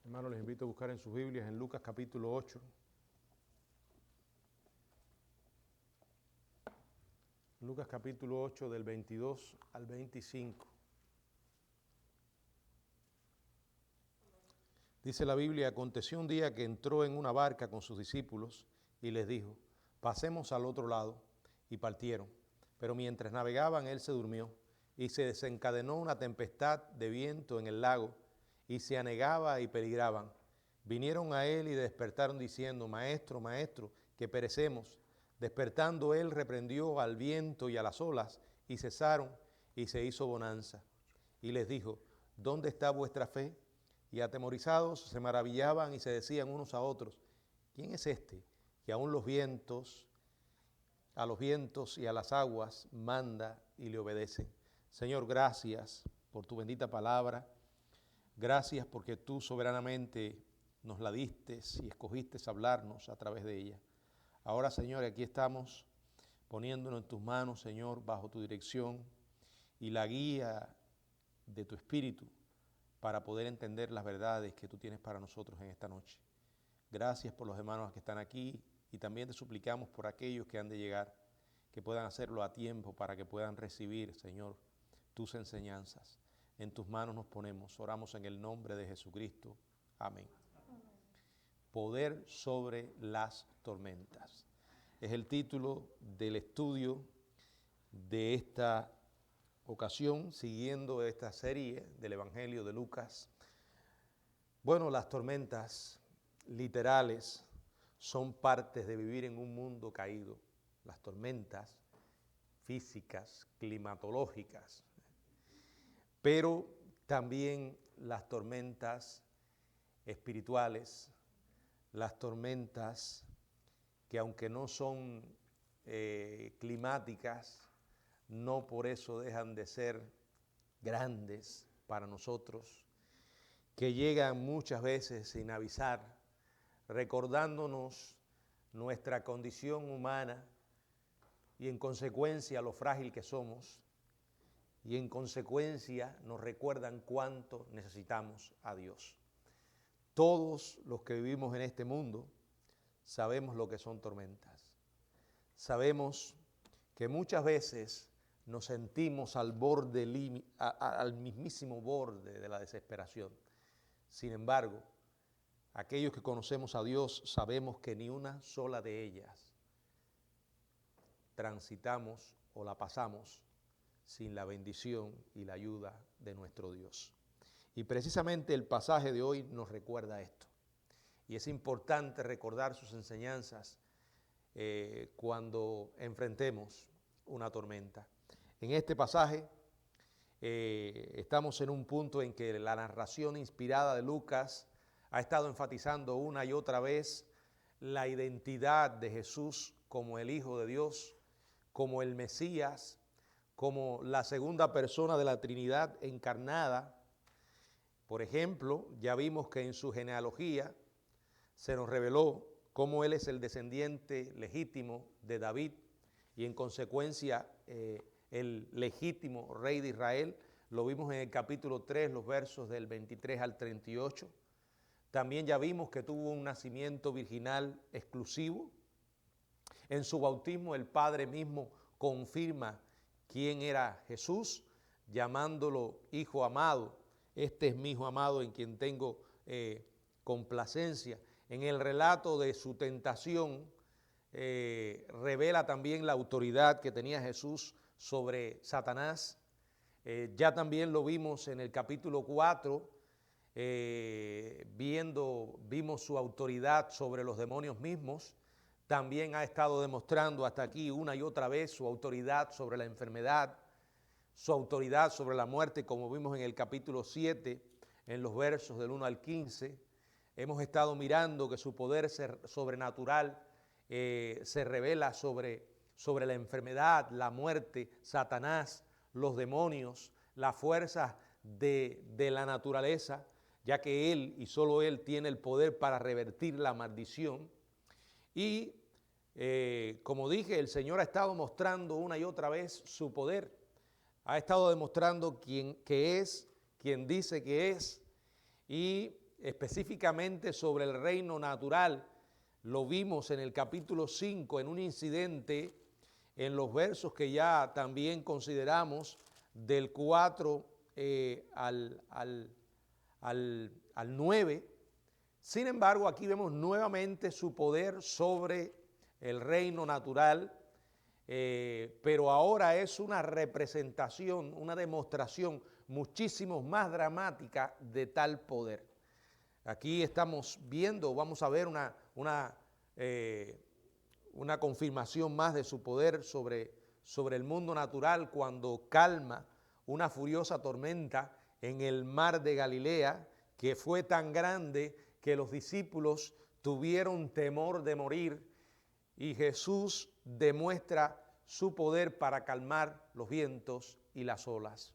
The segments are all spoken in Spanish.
Hermanos, les invito a buscar en sus Biblias en Lucas capítulo 8. Lucas capítulo 8 del 22 al 25. Dice la Biblia: aconteció un día que entró en una barca con sus discípulos y les dijo: pasemos al otro lado. Y partieron. Pero mientras navegaban, él se durmió y se desencadenó una tempestad de viento en el lago y se anegaba y peligraban. Vinieron a él y despertaron diciendo: Maestro, Maestro, que perecemos. Despertando él reprendió al viento y a las olas y cesaron y se hizo bonanza. Y les dijo: ¿dónde está vuestra fe? Y atemorizados se maravillaban y se decían unos a otros: ¿quién es este que aún a los vientos y a las aguas manda y le obedecen? Señor, gracias por tu bendita palabra. Gracias porque tú soberanamente nos la diste y escogiste hablarnos a través de ella. Ahora, Señor, aquí estamos poniéndonos en tus manos, Señor, bajo tu dirección y la guía de tu Espíritu para poder entender las verdades que tú tienes para nosotros en esta noche. Gracias por los hermanos que están aquí y también te suplicamos por aquellos que han de llegar, que puedan hacerlo a tiempo para que puedan recibir, Señor, tus enseñanzas. En tus manos nos ponemos, oramos en el nombre de Jesucristo. Amén. Poder sobre las tormentas. Es el título del estudio de esta ocasión, siguiendo esta serie del Evangelio de Lucas. Bueno, las tormentas literales son partes de vivir en un mundo caído. Las tormentas físicas, climatológicas, pero también las tormentas espirituales, las tormentas que aunque no son climáticas, no por eso dejan de ser grandes para nosotros, que llegan muchas veces sin avisar, recordándonos nuestra condición humana y en consecuencia lo frágil que somos, y en consecuencia nos recuerdan cuánto necesitamos a Dios. Todos los que vivimos en este mundo sabemos lo que son tormentas. Sabemos que muchas veces nos sentimos al mismísimo borde de la desesperación. Sin embargo, aquellos que conocemos a Dios sabemos que ni una sola de ellas transitamos o la pasamos sin la bendición y la ayuda de nuestro Dios. Y precisamente el pasaje de hoy nos recuerda esto. Y es importante recordar sus enseñanzas cuando enfrentemos una tormenta. En este pasaje estamos en un punto en que la narración inspirada de Lucas ha estado enfatizando una y otra vez la identidad de Jesús como el Hijo de Dios, como el Mesías, como la segunda persona de la Trinidad encarnada. Por ejemplo, ya vimos que en su genealogía se nos reveló cómo él es el descendiente legítimo de David y en consecuencia el legítimo rey de Israel. Lo vimos en el capítulo 3, los versos del 23 al 38. También ya vimos que tuvo un nacimiento virginal exclusivo. En su bautismo el Padre mismo confirma quién era Jesús, llamándolo Hijo amado. Este es mi Hijo amado en quien tengo complacencia. En el relato de su tentación revela también la autoridad que tenía Jesús sobre Satanás. Ya también lo vimos en el capítulo 4, vimos su autoridad sobre los demonios mismos. También ha estado demostrando hasta aquí una y otra vez su autoridad sobre la enfermedad, su autoridad sobre la muerte, como vimos en el capítulo 7, en los versos del 1 al 15. Hemos estado mirando que su poder sobrenatural se revela sobre la enfermedad, la muerte, Satanás, los demonios, las fuerzas de la naturaleza, ya que Él y solo Él tiene el poder para revertir la maldición. Y como dije, el Señor ha estado mostrando una y otra vez su poder. Ha estado demostrando quién dice que es. Y específicamente sobre el reino natural, lo vimos en el capítulo 5, en un incidente en los versos que ya también consideramos, del 4 al 9. Sin embargo, aquí vemos nuevamente su poder sobre el reino natural, pero ahora es una representación, una demostración muchísimo más dramática de tal poder. Aquí estamos viendo, vamos a ver una confirmación más de su poder sobre el mundo natural cuando calma una furiosa tormenta en el mar de Galilea, que fue tan grande que los discípulos tuvieron temor de morir, y Jesús demuestra su poder para calmar los vientos y las olas.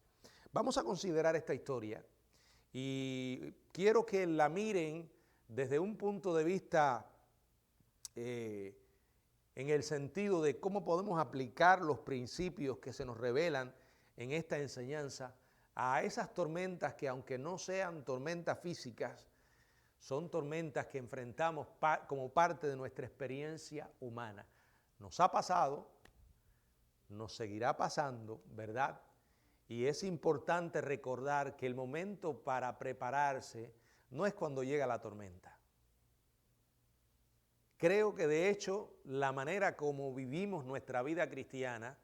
Vamos a considerar esta historia y quiero que la miren desde un punto de vista en el sentido de cómo podemos aplicar los principios que se nos revelan en esta enseñanza a esas tormentas que, aunque no sean tormentas físicas, son tormentas que enfrentamos como parte de nuestra experiencia humana. Nos ha pasado, nos seguirá pasando, ¿verdad? Y es importante recordar que el momento para prepararse no es cuando llega la tormenta. Creo que de hecho la manera como vivimos nuestra vida cristiana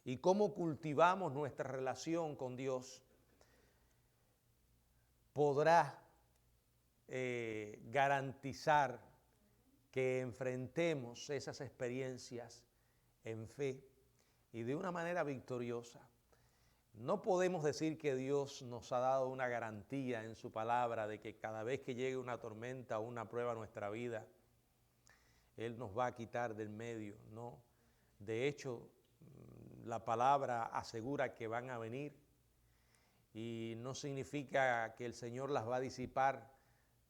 y cómo cultivamos nuestra relación con Dios podrá garantizar que enfrentemos esas experiencias en fe y de una manera victoriosa. No podemos decir que Dios nos ha dado una garantía en su palabra de que cada vez que llegue una tormenta o una prueba a nuestra vida, Él nos va a quitar del medio, no. De hecho, la palabra asegura que van a venir y no significa que el Señor las va a disipar.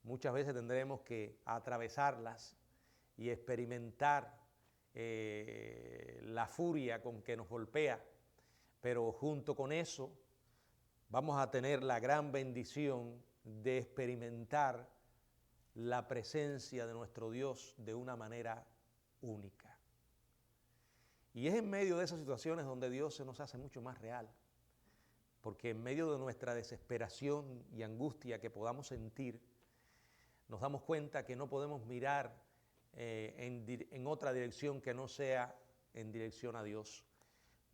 Muchas veces tendremos que atravesarlas y experimentar la furia con que nos golpea, pero junto con eso vamos a tener la gran bendición de experimentar la presencia de nuestro Dios de una manera única. Y es en medio de esas situaciones donde Dios se nos hace mucho más real, porque en medio de nuestra desesperación y angustia que podamos sentir, nos damos cuenta que no podemos mirar en otra dirección que no sea en dirección a Dios,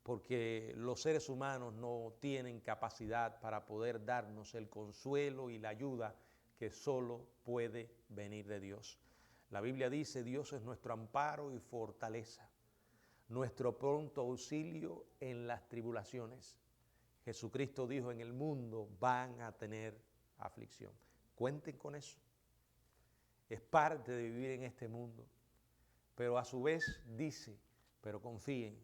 porque los seres humanos no tienen capacidad para poder darnos el consuelo y la ayuda que solo puede venir de Dios. La Biblia dice: Dios es nuestro amparo y fortaleza, nuestro pronto auxilio en las tribulaciones. Jesucristo dijo: en el mundo van a tener aflicción. Cuenten con eso. Es parte de vivir en este mundo, pero a su vez dice: pero confíen,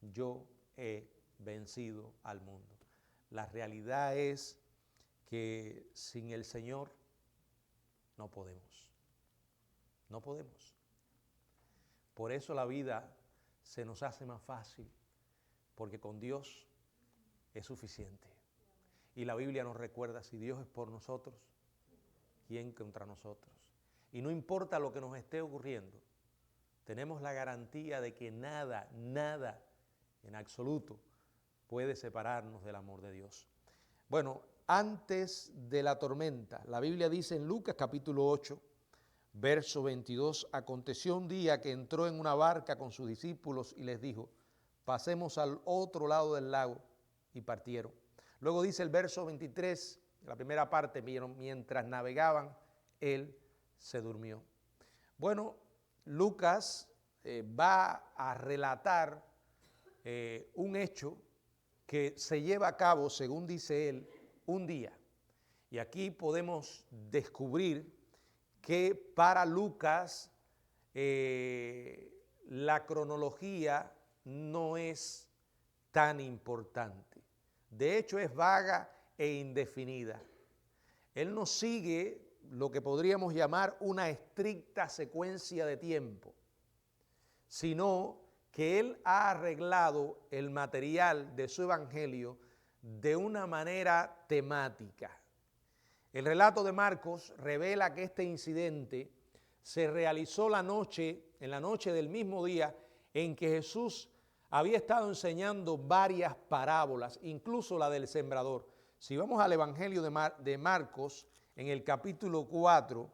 yo he vencido al mundo. La realidad es que sin el Señor no podemos. No podemos. Por eso la vida se nos hace más fácil, porque con Dios es suficiente. Y la Biblia nos recuerda: si Dios es por nosotros, ¿quién contra nosotros? Y no importa lo que nos esté ocurriendo, tenemos la garantía de que nada, nada en absoluto puede separarnos del amor de Dios. Bueno, antes de la tormenta, la Biblia dice en Lucas capítulo 8, verso 22, aconteció un día que entró en una barca con sus discípulos y les dijo: pasemos al otro lado del lago, y partieron. Luego dice el verso 23, la primera parte: mientras navegaban, él se durmió. Bueno, Lucas va a relatar un hecho que se lleva a cabo, según dice él, un día. Y aquí podemos descubrir que para Lucas la cronología no es tan importante. De hecho, es vaga e indefinida. Él no sigue lo que podríamos llamar una estricta secuencia de tiempo, sino que él ha arreglado el material de su evangelio de una manera temática. El relato de Marcos revela que este incidente se realizó en la noche del mismo día en que Jesús había estado enseñando varias parábolas, incluso la del sembrador. Si vamos al Evangelio de Marcos, en el capítulo 4,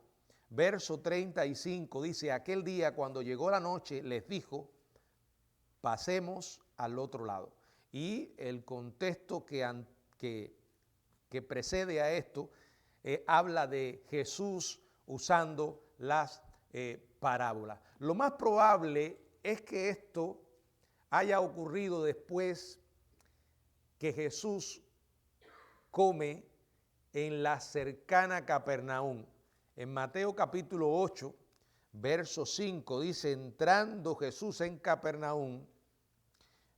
verso 35, dice: aquel día cuando llegó la noche les dijo, pasemos al otro lado. Y el contexto que precede a esto habla de Jesús usando las parábolas. Lo más probable es que esto haya ocurrido después que Jesús come en la cercana Capernaum. En Mateo capítulo 8, verso 5 dice: entrando Jesús en Capernaum,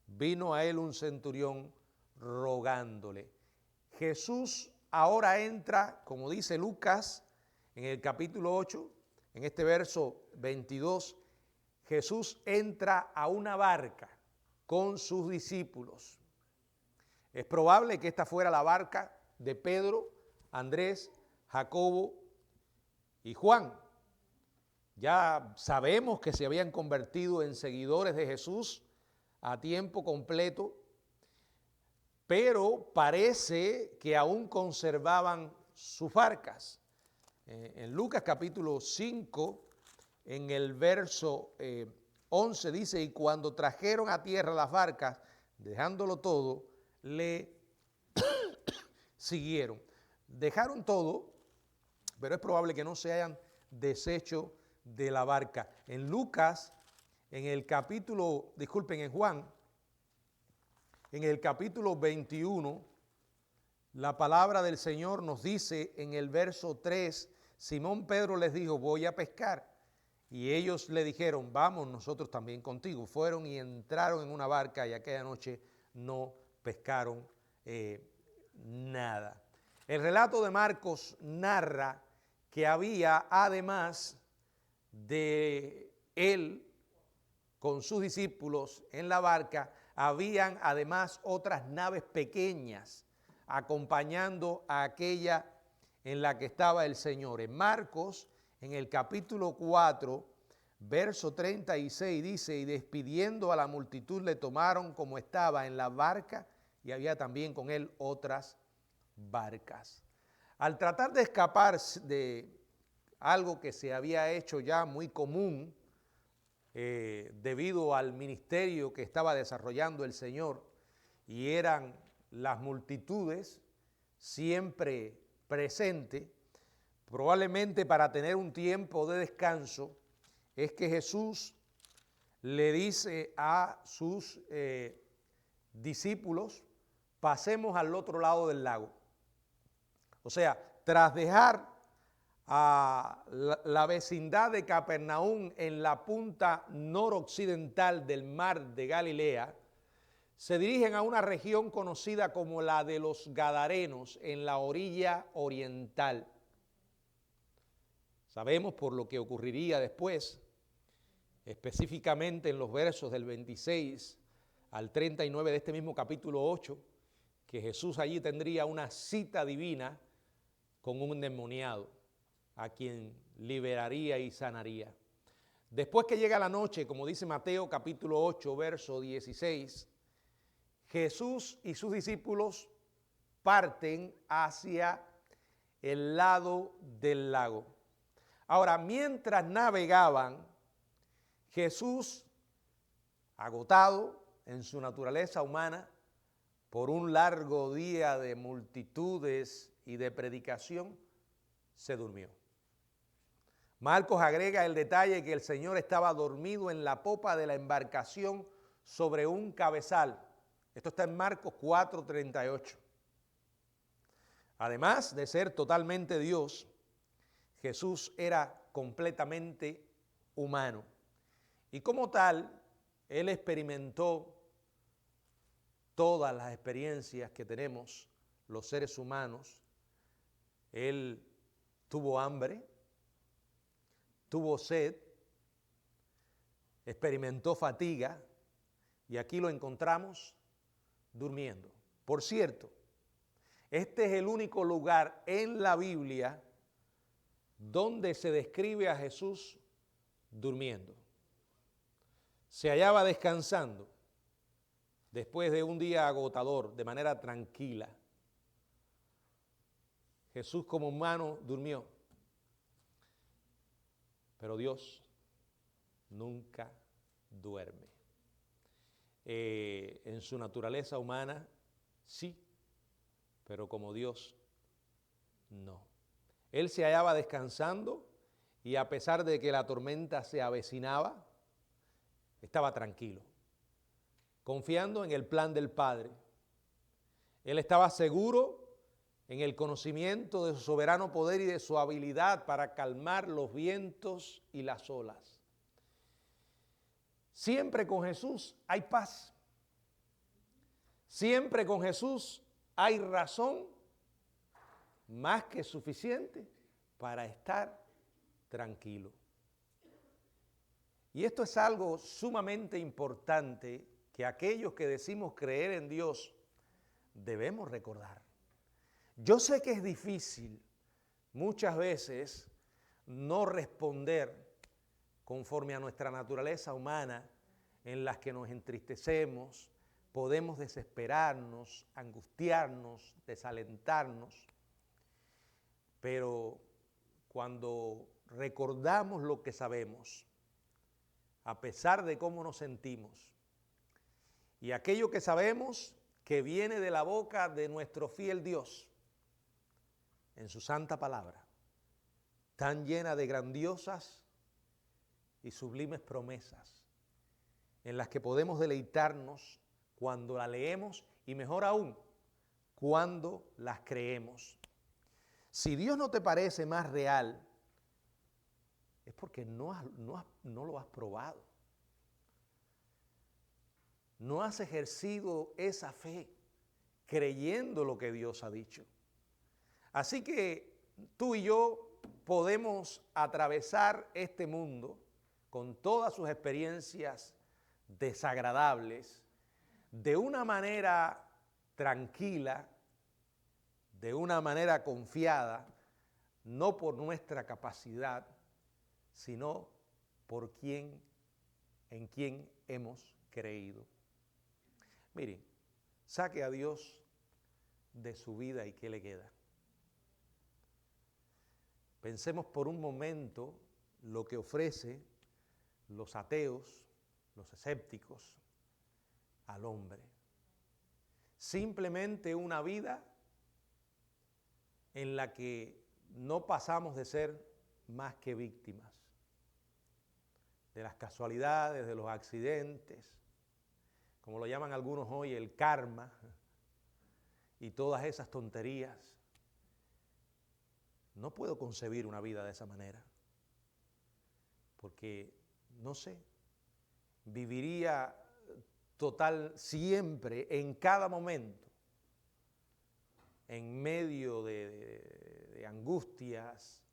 vino a él un centurión rogándole. Jesús ahora entra, como dice Lucas, en el capítulo 8, en este verso 22, Jesús entra a una barca con sus discípulos. Es probable que esta fuera la barca de Pedro, Andrés, Jacobo y Juan. Ya sabemos que se habían convertido en seguidores de Jesús a tiempo completo, pero parece que aún conservaban sus barcas. En Lucas capítulo 5, en el verso 11 dice: y cuando trajeron a tierra las barcas, dejándolo todo, le siguieron. Dejaron todo, pero es probable que no se hayan deshecho de la barca. En Lucas, en Juan, en el capítulo 21, la palabra del Señor nos dice en el verso 3, Simón Pedro les dijo: voy a pescar. Y ellos le dijeron: vamos nosotros también contigo. Fueron y entraron en una barca y aquella noche no pescaron nada. El relato de Marcos narra que había, además de él con sus discípulos en la barca, habían además otras naves pequeñas acompañando a aquella en la que estaba el Señor. En Marcos, en el capítulo 4, verso 36 dice: y despidiendo a la multitud le tomaron como estaba en la barca, y había también con él otras barcas. Al tratar de escapar de algo que se había hecho ya muy común debido al ministerio que estaba desarrollando el Señor, y eran las multitudes siempre presentes, probablemente para tener un tiempo de descanso, es que Jesús le dice a sus discípulos: pasemos al otro lado del lago. O sea, tras dejar a la vecindad de Capernaum en la punta noroccidental del mar de Galilea, se dirigen a una región conocida como la de los Gadarenos, en la orilla oriental. Sabemos por lo que ocurriría después, específicamente en los versos del 26 al 39 de este mismo capítulo 8, que Jesús allí tendría una cita divina con un endemoniado, a quien liberaría y sanaría. Después que llega la noche, como dice Mateo capítulo 8, verso 16, Jesús y sus discípulos parten hacia el lado del lago. Ahora, mientras navegaban, Jesús, agotado en su naturaleza humana por un largo día de multitudes y de predicación, se durmió. Marcos agrega el detalle que el Señor estaba dormido en la popa de la embarcación sobre un cabezal. Esto está en Marcos 4:38. Además de ser totalmente Dios, Jesús era completamente humano. Y como tal, Él experimentó todas las experiencias que tenemos los seres humanos. Él tuvo hambre, tuvo sed, experimentó fatiga, y aquí lo encontramos durmiendo. Por cierto, Este es el único lugar en la Biblia donde se describe a Jesús durmiendo. Se hallaba descansando después de un día agotador, de manera tranquila. Jesús como humano durmió, pero Dios nunca duerme. En su naturaleza humana, sí, pero como Dios, no. Él se hallaba descansando y a pesar de que la tormenta se avecinaba, estaba tranquilo, confiando en el plan del Padre. Él estaba seguro en el conocimiento de su soberano poder y de su habilidad para calmar los vientos y las olas. Siempre con Jesús hay paz. Siempre con Jesús hay razón más que suficiente para estar tranquilo. Y esto es algo sumamente importante que aquellos que decimos creer en Dios debemos recordar. Yo sé que es difícil muchas veces no responder conforme a nuestra naturaleza humana, en las que nos entristecemos, podemos desesperarnos, angustiarnos, desalentarnos, pero cuando recordamos lo que sabemos, a pesar de cómo nos sentimos, y aquello que sabemos que viene de la boca de nuestro fiel Dios, en su santa palabra, tan llena de grandiosas y sublimes promesas, en las que podemos deleitarnos cuando la leemos y mejor aún, cuando las creemos. Si Dios no te parece más real, es porque no lo has probado. No has ejercido esa fe creyendo lo que Dios ha dicho. Así que tú y yo podemos atravesar este mundo con todas sus experiencias desagradables de una manera tranquila, de una manera confiada, no por nuestra capacidad, sino por en quien hemos creído. Miren, saque a Dios de su vida y ¿qué le queda? Pensemos por un momento lo que ofrece los ateos, los escépticos, al hombre. Simplemente una vida en la que no pasamos de ser más que víctimas de las casualidades, de los accidentes, como lo llaman algunos hoy, el karma y todas esas tonterías. No puedo concebir una vida de esa manera, porque, no sé, viviría total siempre, en cada momento, en medio de angustias,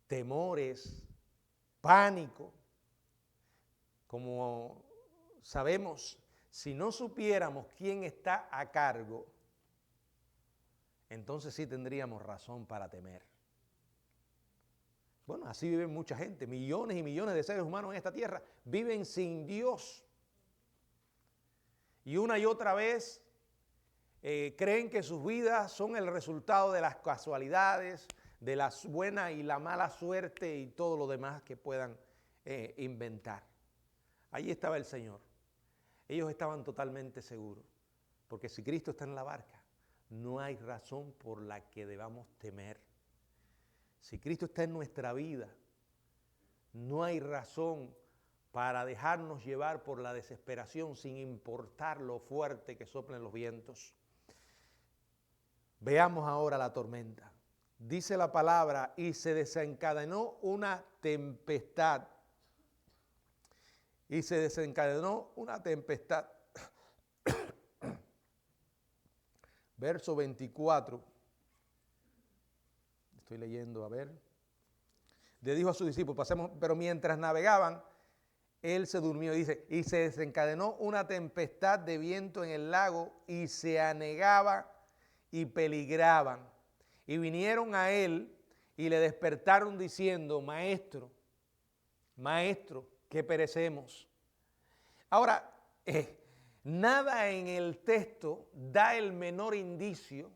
temores, pánico. Como sabemos, si no supiéramos quién está a cargo, entonces sí tendríamos razón para temer. Bueno, así vive mucha gente, millones y millones de seres humanos en esta tierra viven sin Dios. Y una y otra vez creen que sus vidas son el resultado de las casualidades, de la buena y la mala suerte y todo lo demás que puedan inventar. Allí estaba el Señor. Ellos estaban totalmente seguros, porque si Cristo está en la barca, no hay razón por la que debamos temer. Si Cristo está en nuestra vida, no hay razón para dejarnos llevar por la desesperación sin importar lo fuerte que soplen los vientos. Veamos ahora la tormenta. Dice la palabra, y se desencadenó una tempestad. Y se desencadenó una tempestad. Verso 24. Estoy leyendo, a ver. Le dijo a sus discípulos, pasemos, pero mientras navegaban, él se durmió. Dice, y se desencadenó una tempestad de viento en el lago y se anegaba y peligraban. Y vinieron a él y le despertaron diciendo, Maestro, Maestro, que perecemos. Ahora, nada en el texto da el menor indicio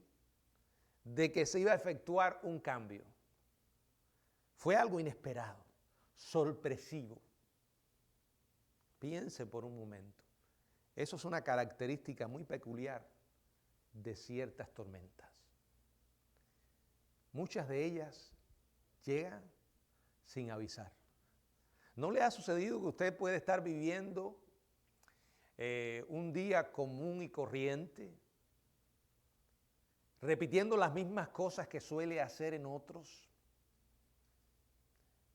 de que se iba a efectuar un cambio. Fue algo inesperado, sorpresivo. Piense por un momento. Eso es una característica muy peculiar de ciertas tormentas. Muchas de ellas llegan sin avisar. ¿No le ha sucedido que usted puede estar viviendo un día común y corriente, repitiendo las mismas cosas que suele hacer en otros,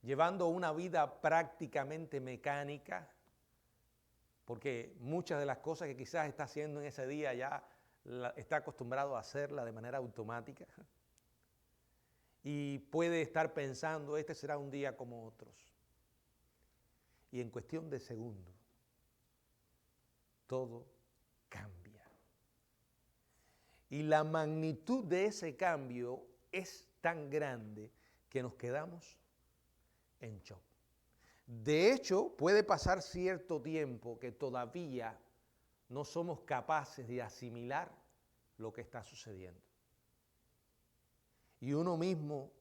llevando una vida prácticamente mecánica, porque muchas de las cosas que quizás está haciendo en ese día ya está acostumbrado a hacerla de manera automática? Y puede estar pensando, este será un día como otros. Y en cuestión de segundos, todo cambia. Y la magnitud de ese cambio es tan grande que nos quedamos en shock. De hecho, puede pasar cierto tiempo que todavía no somos capaces de asimilar lo que está sucediendo. Y uno mismo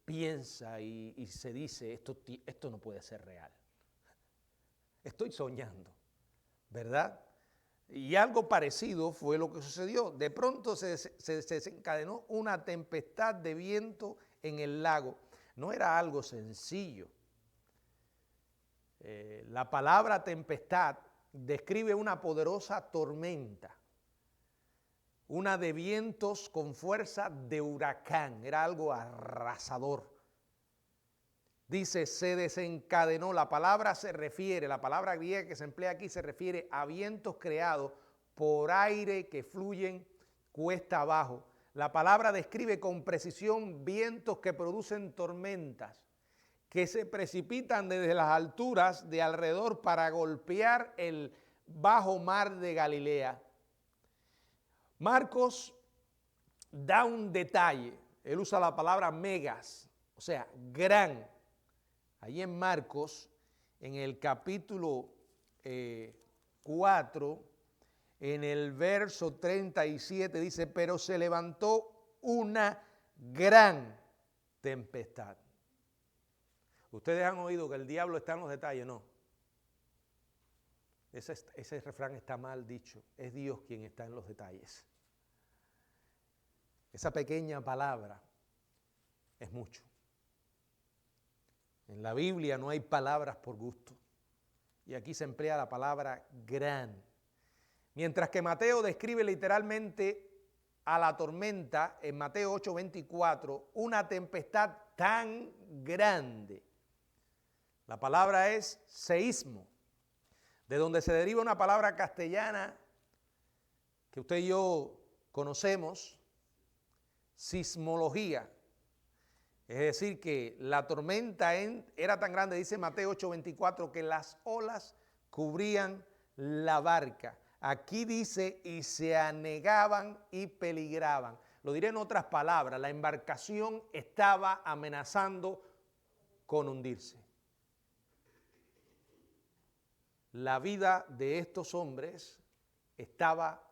piensa y se dice, esto no puede ser real. Estoy soñando, ¿verdad? Y algo parecido fue lo que sucedió. De pronto se desencadenó una tempestad de viento en el lago. No era algo sencillo. La palabra tempestad describe una poderosa tormenta, una de vientos con fuerza de huracán, era algo arrasador. Dice, se desencadenó, la palabra griega que se emplea aquí se refiere a vientos creados por aire que fluyen cuesta abajo. La palabra describe con precisión vientos que producen tormentas, que se precipitan desde las alturas de alrededor para golpear el bajo mar de Galilea. Marcos da un detalle, él usa la palabra megas, o sea, gran. Ahí en Marcos, en el capítulo 4, en el verso 37, dice, pero se levantó una gran tempestad. Ustedes han oído que el diablo está en los detalles, ¿no? Ese refrán está mal dicho, es Dios quien está en los detalles. Esa pequeña palabra es mucho. En la Biblia no hay palabras por gusto. Y aquí se emplea la palabra gran. Mientras que Mateo describe literalmente a la tormenta, en Mateo 8:24, una tempestad tan grande. La palabra es seísmo, de donde se deriva una palabra castellana que usted y yo conocemos, sismología. Es decir, que la tormenta era tan grande, dice Mateo 8:24, que las olas cubrían la barca. Aquí dice, y se anegaban y peligraban. Lo diré en otras palabras, la embarcación estaba amenazando con hundirse. La vida de estos hombres estaba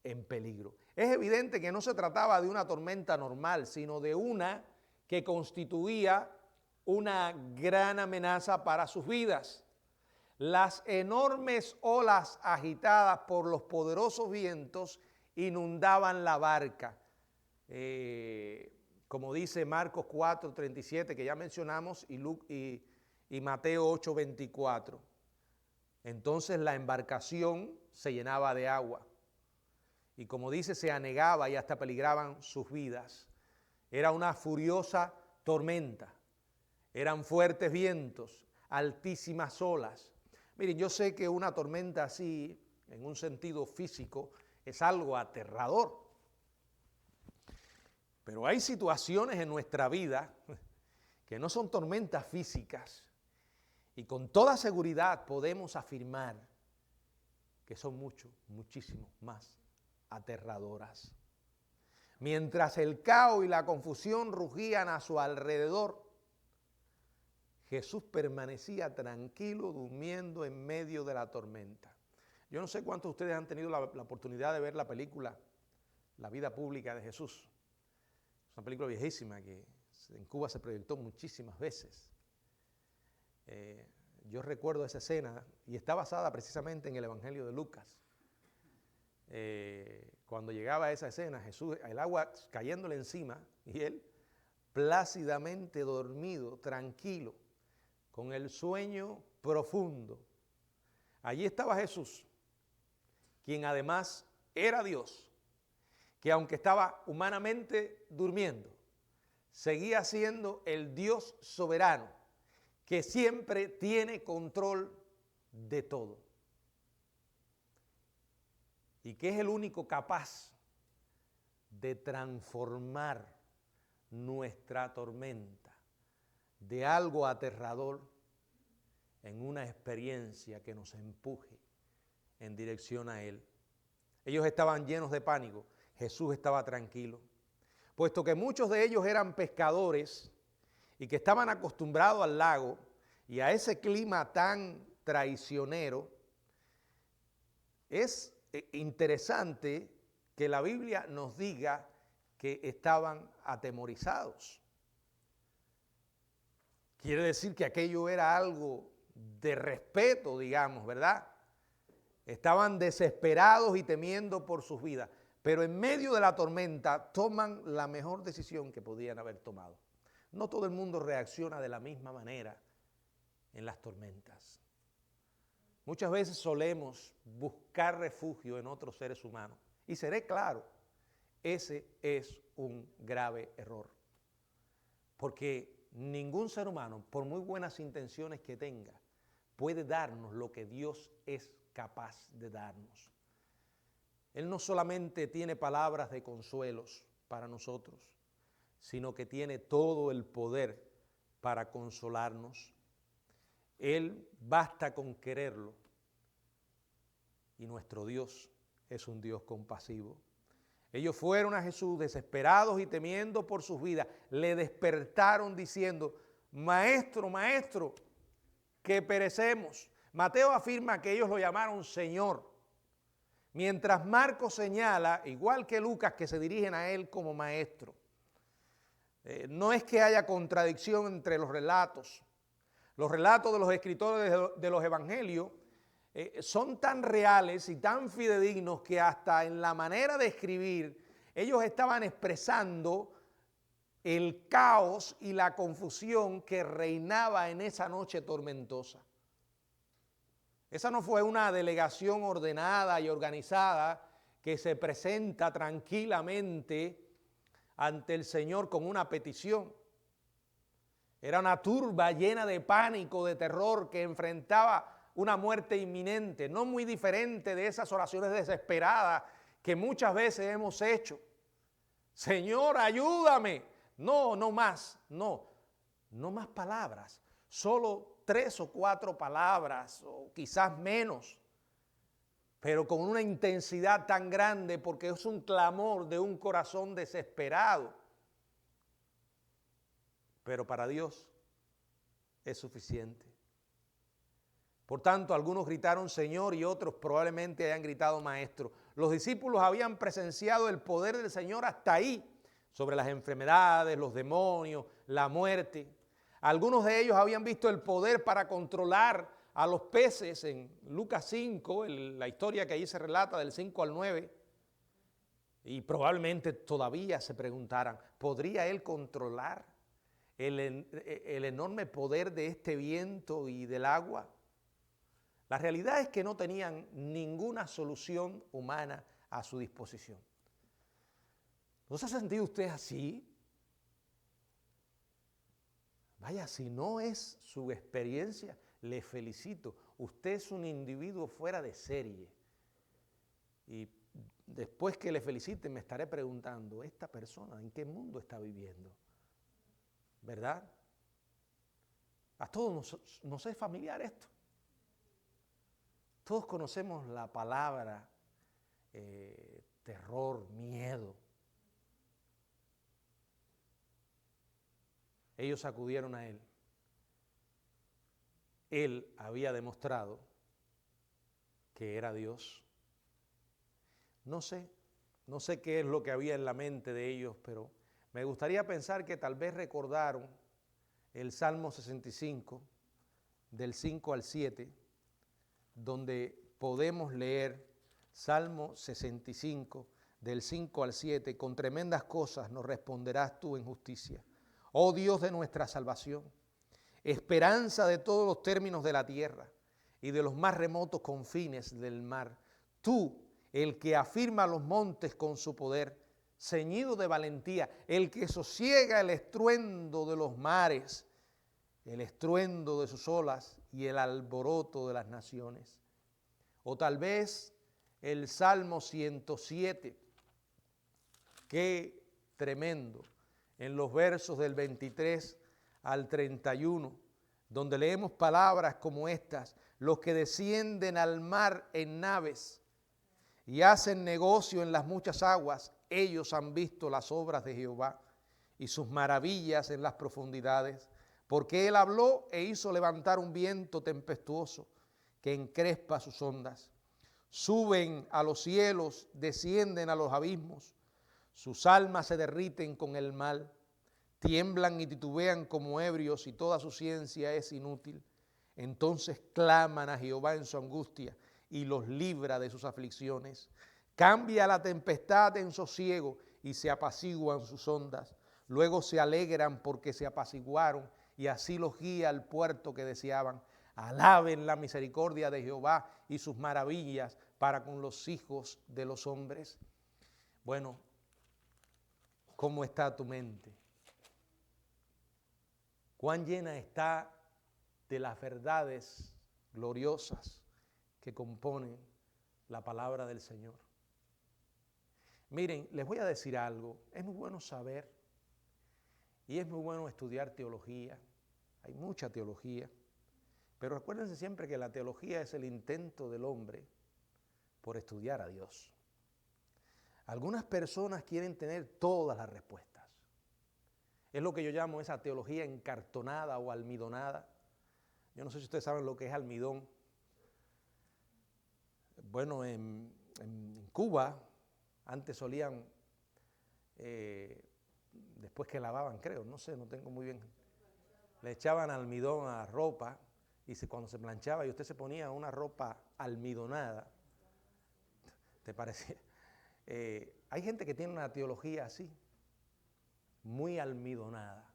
en peligro. Es evidente que no se trataba de una tormenta normal, sino de una que constituía una gran amenaza para sus vidas. Las enormes olas agitadas por los poderosos vientos inundaban la barca. Como dice Marcos 4:37, que ya mencionamos, y Mateo 8:24. Entonces la embarcación se llenaba de agua. Y como dice, se anegaba y hasta peligraban sus vidas. Era una furiosa tormenta. Eran fuertes vientos, altísimas olas. Miren, yo sé que una tormenta así, en un sentido físico, es algo aterrador. Pero hay situaciones en nuestra vida que no son tormentas físicas y con toda seguridad podemos afirmar que son muchísimo más aterradoras. Mientras el caos y la confusión rugían a su alrededor, Jesús permanecía tranquilo, durmiendo en medio de la tormenta. Yo no sé cuántos de ustedes han tenido la oportunidad de ver la película La vida pública de Jesús. Es una película viejísima que en Cuba se proyectó muchísimas veces. Yo recuerdo esa escena y está basada precisamente en el Evangelio de Lucas. Cuando llegaba a esa escena, Jesús, el agua cayéndole encima y él plácidamente dormido, tranquilo, con el sueño profundo. Allí estaba Jesús, quien además era Dios, que aunque estaba humanamente durmiendo, seguía siendo el Dios soberano, que siempre tiene control de todo. Y que es el único capaz de transformar nuestra tormenta de algo aterrador en una experiencia que nos empuje en dirección a Él. Ellos estaban llenos de pánico, Jesús estaba tranquilo, puesto que muchos de ellos eran pescadores y que estaban acostumbrados al lago y a ese clima tan traicionero. Es interesante que la Biblia nos diga que estaban atemorizados. Quiere decir que aquello era algo de respeto, digamos, ¿verdad? Estaban desesperados y temiendo por sus vidas, pero en medio de la tormenta toman la mejor decisión que podían haber tomado. No todo el mundo reacciona de la misma manera en las tormentas. Muchas veces solemos buscar refugio en otros seres humanos. Y seré claro, ese es un grave error. Porque ningún ser humano, por muy buenas intenciones que tenga, puede darnos lo que Dios es capaz de darnos. Él no solamente tiene palabras de consuelos para nosotros, sino que tiene todo el poder para consolarnos. Él basta con quererlo y nuestro Dios es un Dios compasivo. Ellos fueron a Jesús desesperados y temiendo por sus vidas. Le despertaron diciendo, Maestro, Maestro, que perecemos. Mateo afirma que ellos lo llamaron Señor, mientras Marcos señala, igual que Lucas, que se dirigen a él como Maestro. No es que haya contradicción entre los relatos. Los relatos de los escritores de los evangelios son tan reales y tan fidedignos que hasta en la manera de escribir ellos estaban expresando el caos y la confusión que reinaba en esa noche tormentosa. Esa no fue una delegación ordenada y organizada que se presenta tranquilamente ante el Señor con una petición. Era una turba llena de pánico, de terror, que enfrentaba una muerte inminente, no muy diferente de esas oraciones desesperadas que muchas veces hemos hecho. Señor, ayúdame. No más palabras, solo 3 o 4 palabras, o quizás menos, pero con una intensidad tan grande porque es un clamor de un corazón desesperado. Pero para Dios es suficiente. Por tanto, algunos gritaron Señor y otros probablemente hayan gritado Maestro. Los discípulos habían presenciado el poder del Señor hasta ahí, sobre las enfermedades, los demonios, la muerte. Algunos de ellos habían visto el poder para controlar a los peces en Lucas 5, la historia que allí se relata del 5 al 9. Y probablemente todavía se preguntaran, ¿podría él controlar el enorme poder de este viento y del agua? La realidad es que no tenían ninguna solución humana a su disposición. ¿No se ha sentido usted así? Vaya, si no es su experiencia, le felicito. Usted es un individuo fuera de serie. Y después que le felicite me estaré preguntando, ¿esta persona en qué mundo está viviendo? ¿Verdad? A todos nos es familiar esto. Todos conocemos la palabra terror, miedo. Ellos acudieron a él. Él había demostrado que era Dios. No sé qué es lo que había en la mente de ellos, pero me gustaría pensar que tal vez recordaron el Salmo 65, del 5 al 7, donde podemos leer Salmo 65, del 5 al 7, con tremendas cosas nos responderás tú en justicia. Oh Dios de nuestra salvación, esperanza de todos los términos de la tierra y de los más remotos confines del mar. Tú, el que afirma los montes con su poder, ceñido de valentía, el que sosiega el estruendo de los mares, el estruendo de sus olas y el alboroto de las naciones. O tal vez el Salmo 107, qué tremendo, en los versos del 23 al 31, donde leemos palabras como estas: los que descienden al mar en naves y hacen negocio en las muchas aguas, ellos han visto las obras de Jehová y sus maravillas en las profundidades, porque él habló e hizo levantar un viento tempestuoso que encrespa sus ondas. Suben a los cielos, descienden a los abismos, sus almas se derriten con el mal, tiemblan y titubean como ebrios y toda su ciencia es inútil. Entonces claman a Jehová en su angustia y los libra de sus aflicciones. Cambia la tempestad en sosiego y se apaciguan sus ondas. Luego se alegran porque se apaciguaron y así los guía al puerto que deseaban. Alaben la misericordia de Jehová y sus maravillas para con los hijos de los hombres. Bueno, ¿cómo está tu mente? ¿Cuán llena está de las verdades gloriosas que componen la palabra del Señor? Miren, les voy a decir algo. Es muy bueno saber y es muy bueno estudiar teología. Hay mucha teología. Pero recuérdense siempre que la teología es el intento del hombre por estudiar a Dios. Algunas personas quieren tener todas las respuestas. Es lo que yo llamo esa teología encartonada o almidonada. Yo no sé si ustedes saben lo que es almidón. Bueno, en Cuba antes solían, después que lavaban, creo, no sé, no tengo muy bien, le echaban almidón a la ropa y cuando se planchaba y usted se ponía una ropa almidonada, ¿te parecía? Hay gente que tiene una teología así, muy almidonada.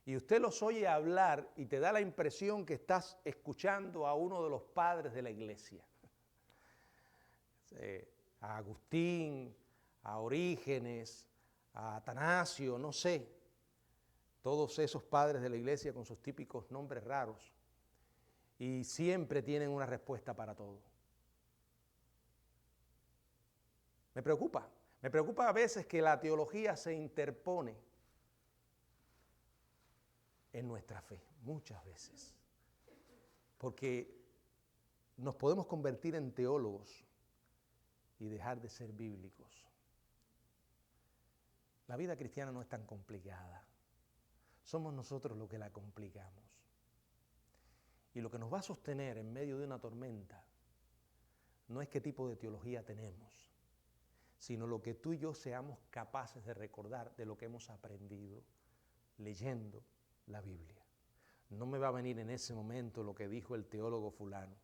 Y usted los oye hablar y te da la impresión que estás escuchando a uno de los padres de la iglesia. A Agustín, a Orígenes, a Atanasio, no sé. Todos esos padres de la iglesia con sus típicos nombres raros. Y siempre tienen una respuesta para todo. Me preocupa a veces que la teología se interpone en nuestra fe, muchas veces. Porque nos podemos convertir en teólogos y dejar de ser bíblicos. La vida cristiana no es tan complicada. Somos nosotros los que la complicamos. Y lo que nos va a sostener en medio de una tormenta no es qué tipo de teología tenemos, sino lo que tú y yo seamos capaces de recordar de lo que hemos aprendido leyendo la Biblia. No me va a venir en ese momento lo que dijo el teólogo fulano.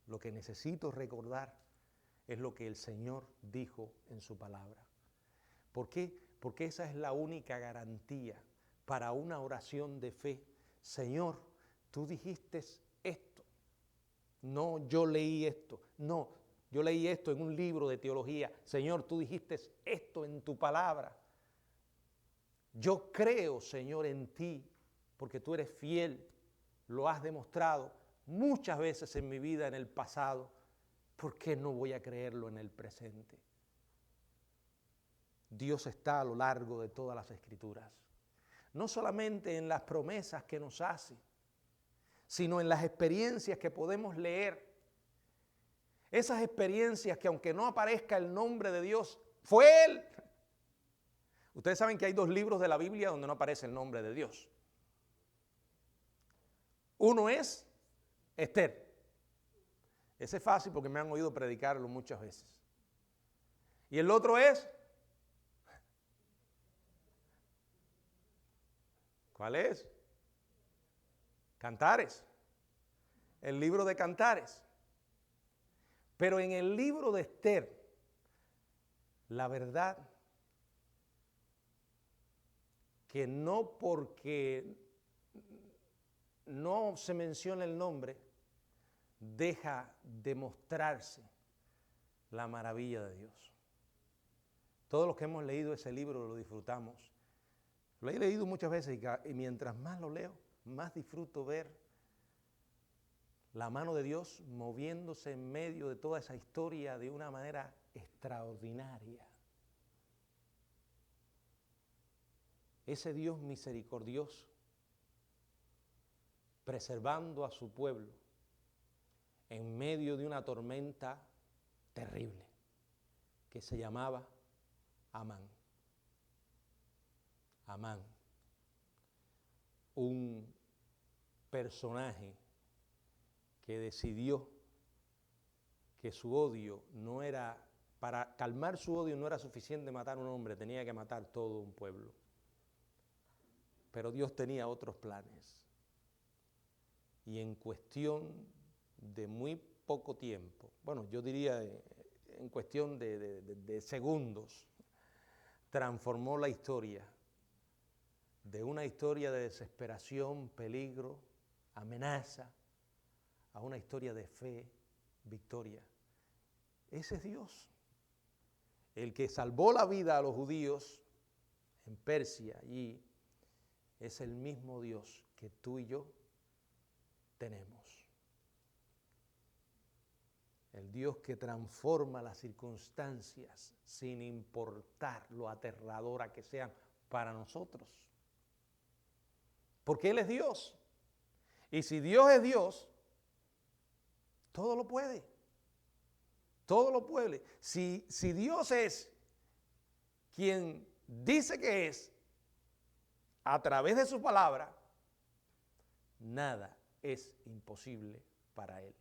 Lo que necesito recordar es lo que el Señor dijo en su palabra. ¿Por qué? Porque esa es la única garantía para una oración de fe. Señor, tú dijiste esto. No, yo leí esto. No, yo leí esto en un libro de teología. Señor, tú dijiste esto en tu palabra. Yo creo, Señor, en ti, porque tú eres fiel. Lo has demostrado muchas veces en mi vida en el pasado. ¿Por qué no voy a creerlo en el presente? Dios está a lo largo de todas las Escrituras. No solamente en las promesas que nos hace, sino en las experiencias que podemos leer, Esas experiencias que aunque no aparezca el nombre de Dios, fue Él. Ustedes saben que hay 2 libros de la Biblia donde no aparece el nombre de Dios. Uno es Esther. Ese es fácil porque me han oído predicarlo muchas veces. Y el otro es, ¿cuál es? Cantares. El libro de Cantares. Pero en el libro de Esther, la verdad que no porque no se menciona el nombre, deja de mostrarse la maravilla de Dios. Todos los que hemos leído ese libro lo disfrutamos. Lo he leído muchas veces y mientras más lo leo, más disfruto ver la mano de Dios moviéndose en medio de toda esa historia de una manera extraordinaria. Ese Dios misericordioso, preservando a su pueblo en medio de una tormenta terrible que se llamaba Amán. Amán, un personaje que decidió que su odio no era, para calmar su odio no era suficiente matar a un hombre, tenía que matar todo un pueblo. Pero Dios tenía otros planes. Y en cuestión de muy poco tiempo, bueno, yo diría en cuestión de segundos, transformó la historia de una historia de desesperación, peligro, amenaza, a una historia de fe, victoria. Ese es Dios, el que salvó la vida a los judíos en Persia, allí, es el mismo Dios que tú y yo tenemos. El Dios que transforma las circunstancias sin importar lo aterradora que sean para nosotros. Porque Él es Dios. Y si Dios es Dios, todo lo puede. Todo lo puede. Si Dios es quien dice que es, a través de su palabra, nada es imposible para Él.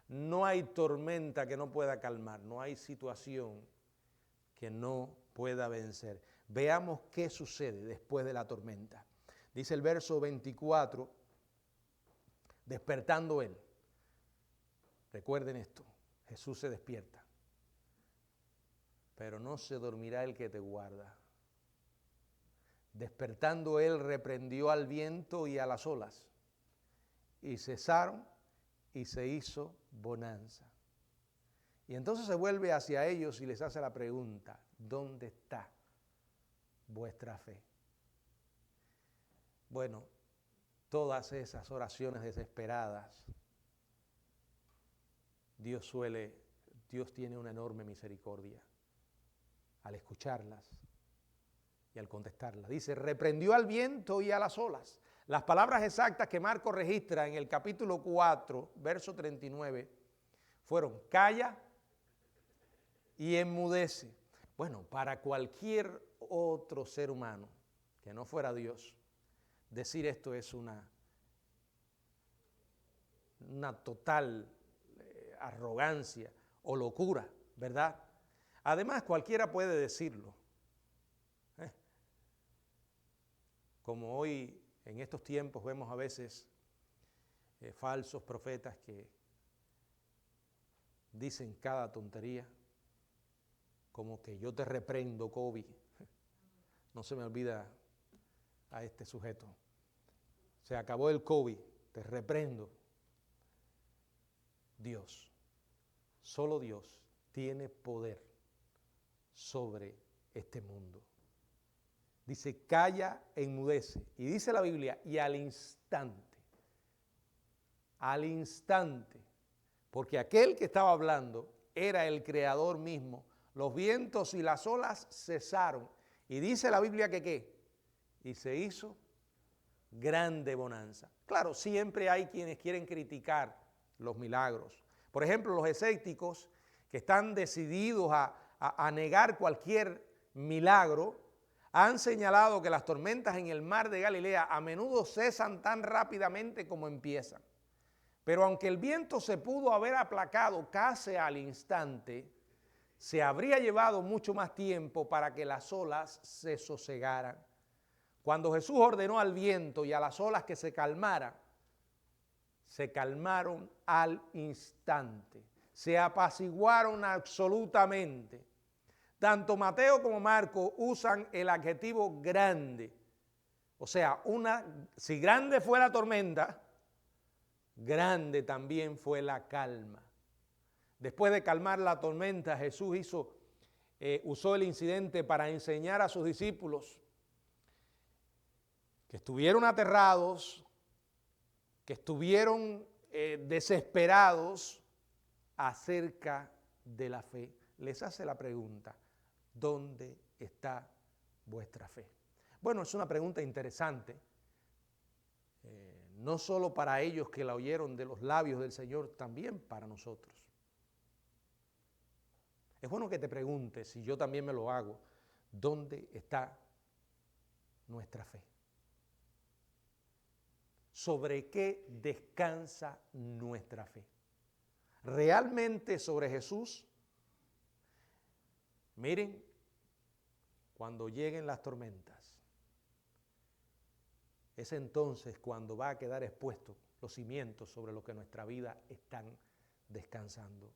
No hay tormenta que no pueda calmar, no hay situación que no pueda vencer. Veamos qué sucede después de la tormenta. Dice el verso 24, despertando Él. Recuerden esto, Jesús se despierta, pero no se dormirá el que te guarda. Despertando Él reprendió al viento y a las olas, y cesaron y se hizo bonanza. Y entonces se vuelve hacia ellos y les hace la pregunta, ¿dónde está vuestra fe? Bueno, todas esas oraciones desesperadas, Dios tiene una enorme misericordia al escucharlas y al contestarlas. Dice, reprendió al viento y a las olas. Las palabras exactas que Marcos registra en el capítulo 4, verso 39, fueron calla y enmudece. Bueno, para cualquier otro ser humano que no fuera Dios, decir esto es una total arrogancia o locura, ¿verdad? Además, cualquiera puede decirlo. Como hoy, en estos tiempos, vemos a veces falsos profetas que dicen cada tontería, como que yo te reprendo, COVID. No se me olvida a este sujeto. Se acabó el COVID, te reprendo. Dios, solo Dios tiene poder sobre este mundo. Dice, calla, enmudece. Y dice la Biblia, y al instante, porque aquel que estaba hablando era el Creador mismo, los vientos y las olas cesaron. Y dice la Biblia que ¿qué? Y se hizo grande bonanza. Claro, siempre hay quienes quieren criticar los milagros. Por ejemplo, los escépticos que están decididos a negar cualquier milagro, han señalado que las tormentas en el mar de Galilea a menudo cesan tan rápidamente como empiezan. Pero aunque el viento se pudo haber aplacado casi al instante, se habría llevado mucho más tiempo para que las olas se sosegaran. Cuando Jesús ordenó al viento y a las olas que se calmaran, se calmaron al instante, se apaciguaron absolutamente. Tanto Mateo como Marco usan el adjetivo grande. O sea, si grande fue la tormenta, grande también fue la calma. Después de calmar la tormenta, Jesús usó el incidente para enseñar a sus discípulos que estuvieron aterrados, que estuvieron desesperados acerca de la fe. Les hace la pregunta: ¿dónde está vuestra fe? Bueno, es una pregunta interesante, no solo para ellos que la oyeron de los labios del Señor, también para nosotros. Es bueno que te preguntes, si yo también me lo hago, ¿dónde está nuestra fe? ¿Sobre qué descansa nuestra fe? ¿Realmente sobre Jesús? Miren, cuando lleguen las tormentas, es entonces cuando va a quedar expuesto los cimientos sobre los que nuestra vida están descansando.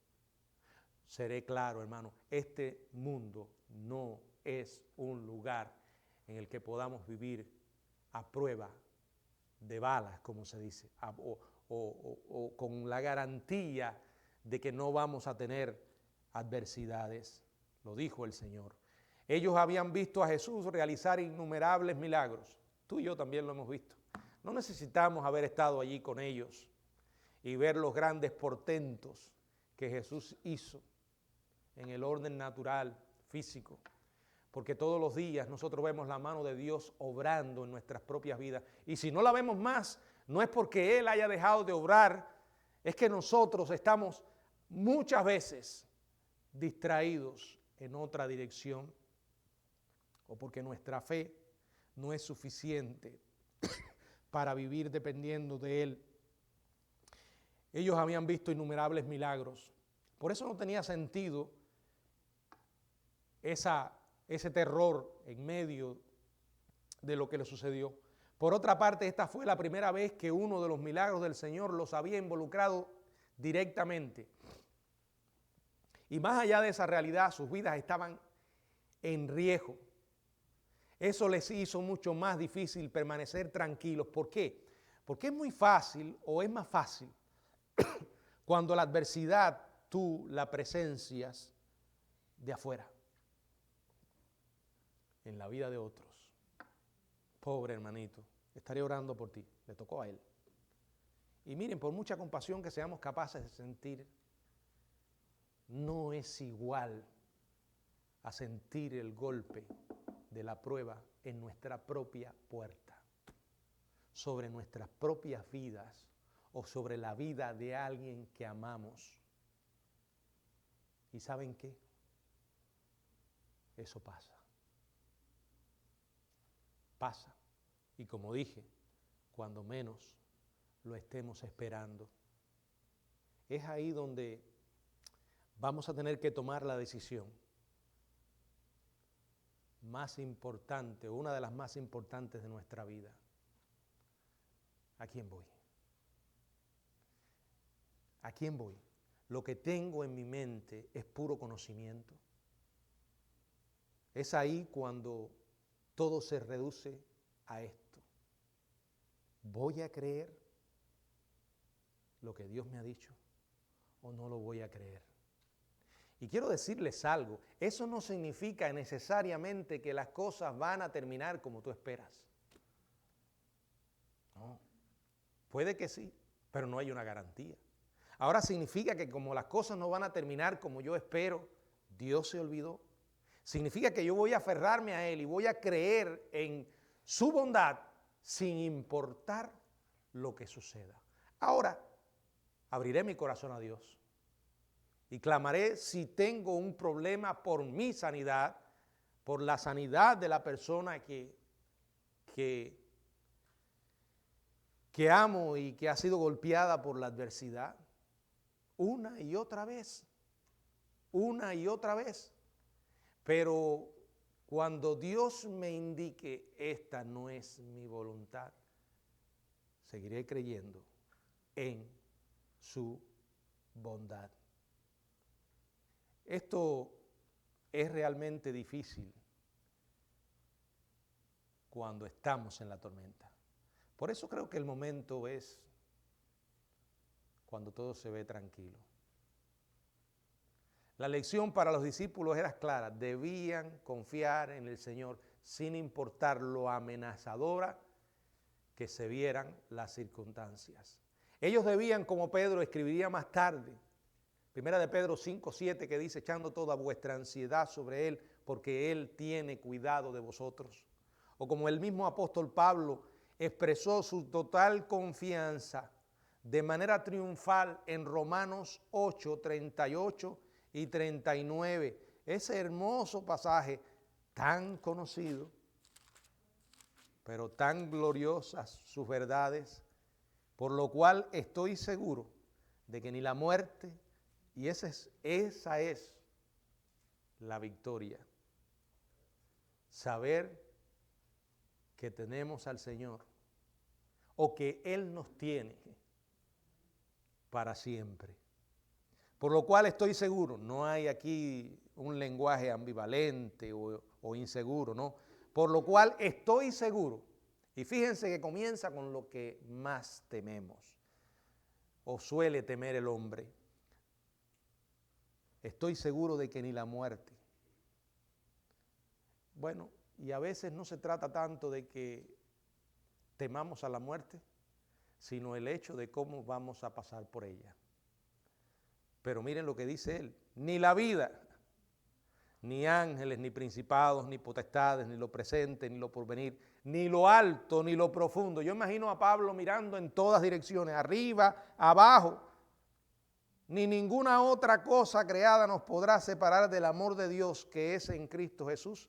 Seré claro, hermano, este mundo no es un lugar en el que podamos vivir a prueba de balas, como se dice, o con la garantía de que no vamos a tener adversidades. Lo dijo el Señor. Ellos habían visto a Jesús realizar innumerables milagros. Tú y yo también lo hemos visto. No necesitamos haber estado allí con ellos y ver los grandes portentos que Jesús hizo en el orden natural, físico, porque todos los días nosotros vemos la mano de Dios obrando en nuestras propias vidas. Y si no la vemos más, no es porque Él haya dejado de obrar, es que nosotros estamos muchas veces distraídos en otra dirección, o porque nuestra fe no es suficiente para vivir dependiendo de Él. Ellos habían visto innumerables milagros, por eso no tenía sentido ese terror en medio de lo que le sucedió. Por otra parte, esta fue la primera vez que uno de los milagros del Señor los había involucrado directamente. Y más allá de esa realidad, sus vidas estaban en riesgo. Eso les hizo mucho más difícil permanecer tranquilos. ¿Por qué? Porque es muy fácil, o es más fácil, cuando la adversidad tú la presencias de afuera, en la vida de otros. Pobre hermanito, estaré orando por ti, le tocó a él. Y miren, por mucha compasión que seamos capaces de sentir, no es igual a sentir el golpe de la prueba en nuestra propia puerta, sobre nuestras propias vidas o sobre la vida de alguien que amamos. ¿Y saben qué? Eso pasa. Pasa. Y como dije, cuando menos lo estemos esperando. Es ahí donde vamos a tener que tomar la decisión más importante, o una de las más importantes de nuestra vida. ¿A quién voy? ¿A quién voy? Lo que tengo en mi mente es puro conocimiento. Es ahí cuando todo se reduce a esto. ¿Voy a creer lo que Dios me ha dicho o no lo voy a creer? Y quiero decirles algo, eso no significa necesariamente que las cosas van a terminar como tú esperas. No, puede que sí, pero no hay una garantía. Ahora significa que como las cosas no van a terminar como yo espero, Dios se olvidó. Significa que yo voy a aferrarme a Él y voy a creer en su bondad sin importar lo que suceda. Ahora, abriré mi corazón a Dios y clamaré si tengo un problema por mi sanidad, por la sanidad de la persona que amo y que ha sido golpeada por la adversidad. Una y otra vez. Una y otra vez. Pero cuando Dios me indique esta no es mi voluntad, seguiré creyendo en su bondad. Esto es realmente difícil cuando estamos en la tormenta. Por eso creo que el momento es cuando todo se ve tranquilo. La lección para los discípulos era clara: debían confiar en el Señor sin importar lo amenazadora que se vieran las circunstancias. Ellos debían, como Pedro escribiría más tarde, Primera de Pedro 5:7, que dice: echando toda vuestra ansiedad sobre Él, porque Él tiene cuidado de vosotros. O como el mismo apóstol Pablo expresó su total confianza de manera triunfal en Romanos 8:38 y 39, ese hermoso pasaje tan conocido, pero tan gloriosas sus verdades, por lo cual estoy seguro de que ni la muerte, y esa es la victoria, saber que tenemos al Señor o que Él nos tiene para siempre. Por lo cual estoy seguro, no hay aquí un lenguaje ambivalente o inseguro, no. Por lo cual estoy seguro, y fíjense que comienza con lo que más tememos, o suele temer el hombre. Estoy seguro de que ni la muerte. Bueno, y a veces no se trata tanto de que temamos a la muerte, sino el hecho de cómo vamos a pasar por ella. Pero miren lo que dice él: ni la vida, ni ángeles, ni principados, ni potestades, ni lo presente, ni lo porvenir, ni lo alto, ni lo profundo. Yo imagino a Pablo mirando en todas direcciones, arriba, abajo. Ni ninguna otra cosa creada nos podrá separar del amor de Dios que es en Cristo Jesús,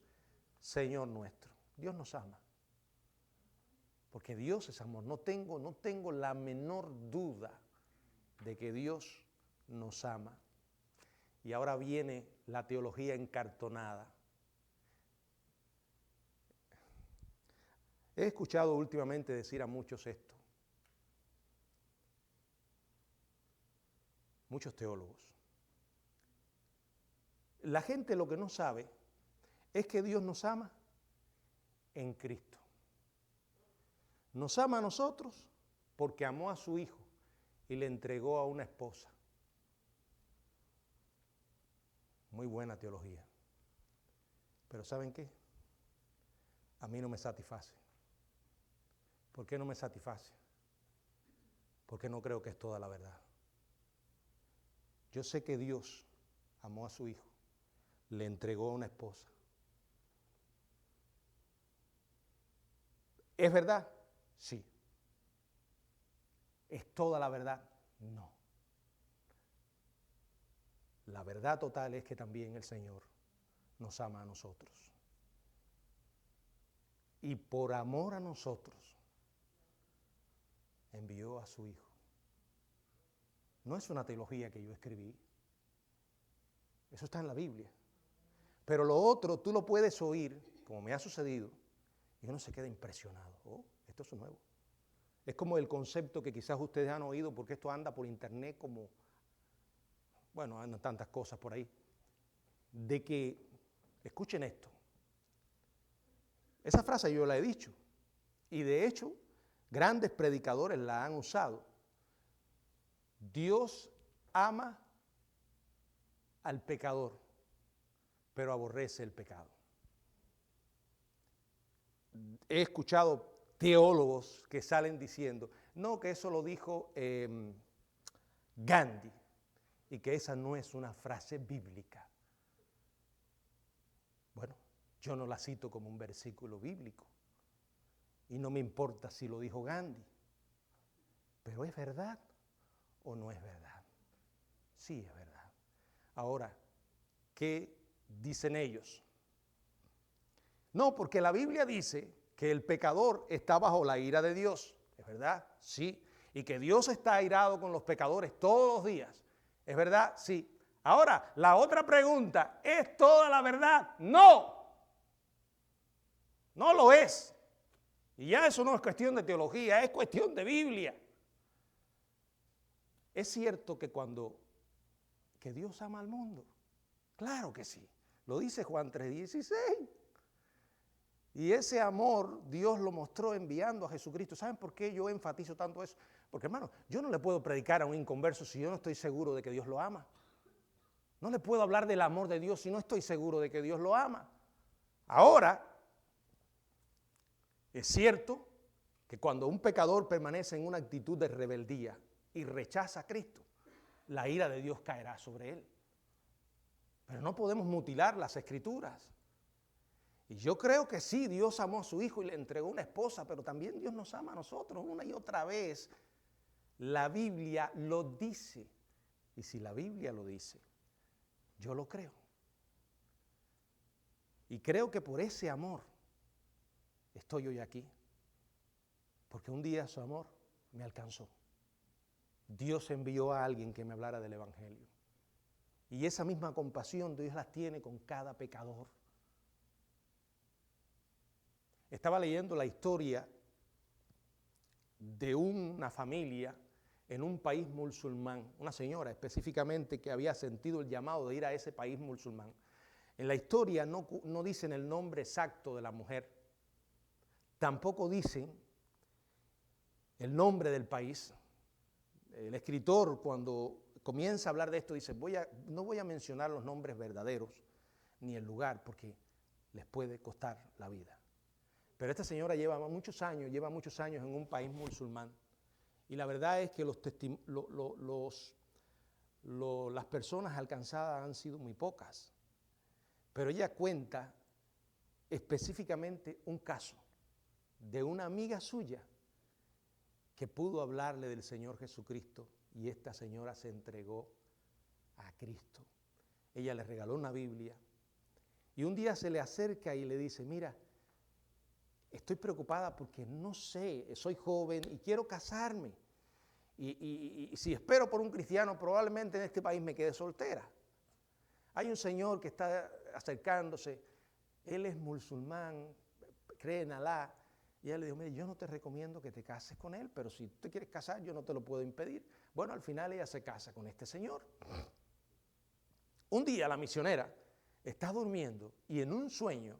Señor nuestro. Dios nos ama, porque Dios es amor. No tengo la menor duda de que Dios nos ama. Y ahora viene la teología encartonada. He escuchado últimamente decir a muchos esto, muchos teólogos. La gente lo que no sabe es que Dios nos ama en Cristo. Nos ama a nosotros porque amó a su Hijo y le entregó a una esposa. Muy buena teología. Pero ¿saben qué? A mí no me satisface. ¿Por qué no me satisface? Porque no creo que es toda la verdad. Yo sé que Dios amó a su Hijo, le entregó a una esposa. ¿Es verdad? Sí. ¿Es toda la verdad? No. La verdad total es que también el Señor nos ama a nosotros. Y por amor a nosotros envió a su Hijo. No es una teología que yo escribí. Eso está en la Biblia. Pero lo otro tú lo puedes oír, como me ha sucedido, y uno se queda impresionado. Oh, esto es nuevo. Es como el concepto que quizás ustedes han oído, porque esto anda por internet como, bueno, andan tantas cosas por ahí, de que, escuchen esto, esa frase yo la he dicho, y de hecho, grandes predicadores la han usado. Dios ama al pecador, pero aborrece el pecado. He escuchado teólogos que salen diciendo, no, que eso lo dijo Gandhi, y que esa no es una frase bíblica. Bueno, yo no la cito como un versículo bíblico, y no me importa si lo dijo Gandhi, pero ¿es verdad o no es verdad? Sí, es verdad. Ahora, ¿qué dicen ellos? No, porque la Biblia dice que el pecador está bajo la ira de Dios. ¿Es verdad? Sí. Y que Dios está airado con los pecadores todos los días. ¿Es verdad? Sí. Ahora, la otra pregunta, ¿es toda la verdad? No. No lo es. Y ya eso no es cuestión de teología, es cuestión de Biblia. ¿Es cierto que Dios ama al mundo? Claro que sí. Lo dice Juan 3:16. Y ese amor Dios lo mostró enviando a Jesucristo. ¿Saben por qué yo enfatizo tanto eso? Porque, hermano, yo no le puedo predicar a un inconverso si yo no estoy seguro de que Dios lo ama. No le puedo hablar del amor de Dios si no estoy seguro de que Dios lo ama. Ahora, es cierto que cuando un pecador permanece en una actitud de rebeldía y rechaza a Cristo, la ira de Dios caerá sobre él. Pero no podemos mutilar las Escrituras. Y yo creo que sí, Dios amó a su Hijo y le entregó una esposa, pero también Dios nos ama a nosotros una y otra vez. La Biblia lo dice. Y si la Biblia lo dice, yo lo creo. Y creo que por ese amor estoy hoy aquí. Porque un día su amor me alcanzó. Dios envió a alguien que me hablara del Evangelio. Y esa misma compasión Dios la tiene con cada pecador. Estaba leyendo la historia de una familia en un país musulmán, una señora específicamente que había sentido el llamado de ir a ese país musulmán. En la historia no dicen el nombre exacto de la mujer, tampoco dicen el nombre del país. El escritor, cuando comienza a hablar de esto, dice, no voy a mencionar los nombres verdaderos ni el lugar porque les puede costar la vida. Pero esta señora lleva muchos años en un país musulmán. Y la verdad es que las personas alcanzadas han sido muy pocas. Pero ella cuenta específicamente un caso de una amiga suya que pudo hablarle del Señor Jesucristo y esta señora se entregó a Cristo. Ella le regaló una Biblia y un día se le acerca y le dice, mira, estoy preocupada porque no sé, soy joven y quiero casarme. Y si espero por un cristiano, probablemente en este país me quede soltera. Hay un señor que está acercándose, él es musulmán, cree en Alá. Y ella le dijo, mire, yo no te recomiendo que te cases con él, pero si tú te quieres casar, yo no te lo puedo impedir. Bueno, al final ella se casa con este señor. Un día la misionera está durmiendo y en un sueño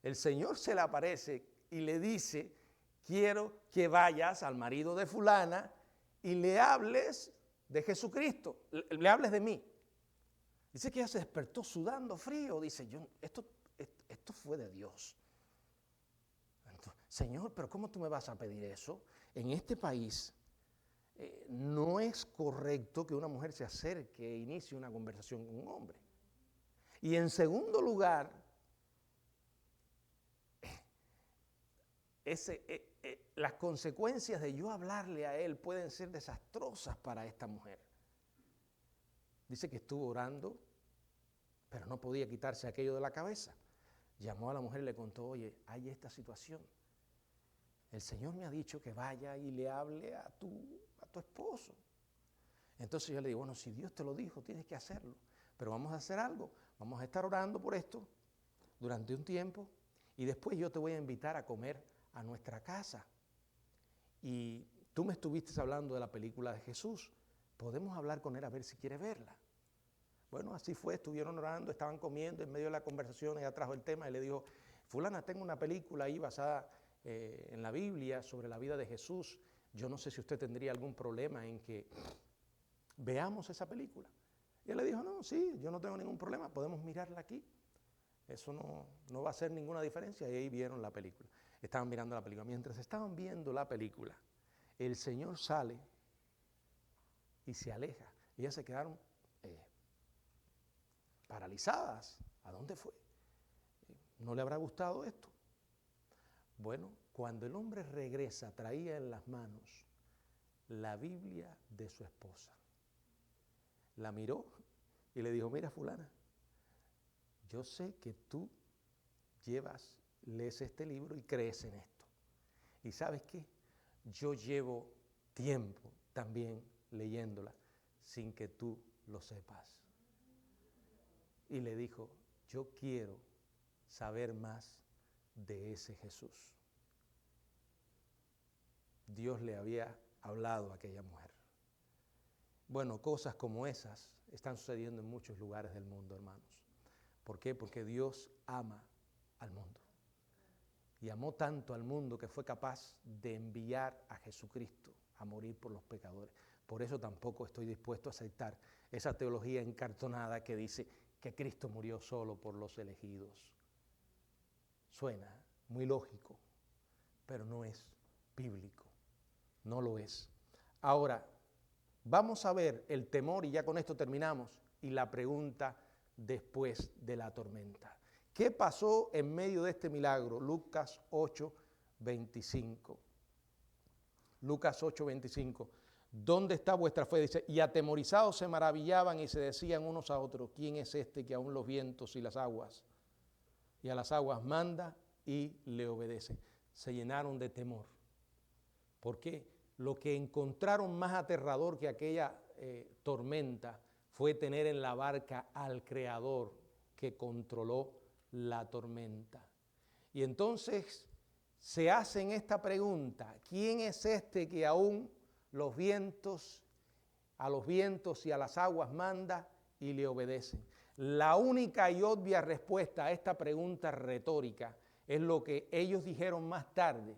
el Señor se le aparece y le dice, quiero que vayas al marido de fulana y le hables de Jesucristo, le hables de mí. Dice que ella se despertó sudando frío, dice, esto fue de Dios. Entonces, Señor, pero ¿cómo tú me vas a pedir eso? En este país no es correcto que una mujer se acerque e inicie una conversación con un hombre. Y en segundo lugar, las consecuencias de yo hablarle a él pueden ser desastrosas para esta mujer. Dice que estuvo orando, pero no podía quitarse aquello de la cabeza. Llamó a la mujer y le contó, oye, hay esta situación. El Señor me ha dicho que vaya y le hable a tu esposo. Entonces yo le digo, bueno, si Dios te lo dijo, tienes que hacerlo. Pero vamos a hacer algo, vamos a estar orando por esto durante un tiempo y después yo te voy a invitar a comer a nuestra casa. Y tú me estuviste hablando de la película de Jesús. Podemos hablar con él a ver si quiere verla. Bueno, así fue, estuvieron orando, estaban comiendo, en medio de la conversación ella trajo el tema y le dijo, fulana, tengo una película ahí basada en la Biblia sobre la vida de Jesús. Yo no sé si usted tendría algún problema en que veamos esa película. Y él le dijo, no, sí, yo no tengo ningún problema, podemos mirarla aquí. Eso no va a hacer ninguna diferencia. Y ahí vieron la película. Estaban mirando la película. Mientras estaban viendo la película, el Señor sale y se aleja. Ellas se quedaron paralizadas. ¿A dónde fue? ¿No le habrá gustado esto? Bueno, cuando el hombre regresa, traía en las manos la Biblia de su esposa. La miró y le dijo, mira fulana, yo sé que tú lees este libro y crees en esto. ¿Y sabes qué? Yo llevo tiempo también leyéndola sin que tú lo sepas. Y le dijo, yo quiero saber más de ese Jesús. Dios le había hablado a aquella mujer. Bueno, cosas como esas están sucediendo en muchos lugares del mundo, hermanos. ¿Por qué? Porque Dios ama al mundo. Y amó tanto al mundo que fue capaz de enviar a Jesucristo a morir por los pecadores. Por eso tampoco estoy dispuesto a aceptar esa teología encartonada que dice que Cristo murió solo por los elegidos. Suena muy lógico, pero no es bíblico. No lo es. Ahora, vamos a ver el temor, y ya con esto terminamos, y la pregunta después de la tormenta. ¿Qué pasó en medio de este milagro? Lucas 8:25. Lucas 8:25. ¿Dónde está vuestra fe? Dice, y atemorizados se maravillaban y se decían unos a otros, ¿quién es este que aún los vientos y a las aguas manda y le obedece? Se llenaron de temor. ¿Por qué? Lo que encontraron más aterrador que aquella tormenta fue tener en la barca al Creador que controló la tormenta. Y entonces se hacen esta pregunta, ¿quién es este que aún a los vientos y a las aguas manda y le obedecen? La única y obvia respuesta a esta pregunta retórica es lo que ellos dijeron más tarde,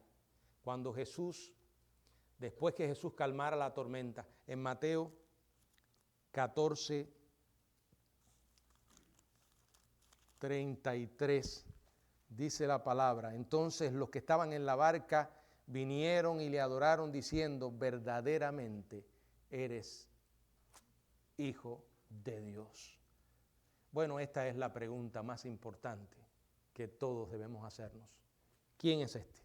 después que Jesús calmara la tormenta. En Mateo 14:33 dice la palabra, entonces los que estaban en la barca vinieron y le adoraron diciendo, verdaderamente eres Hijo de Dios. Bueno, esta es la pregunta más importante que todos debemos hacernos. ¿Quién es este?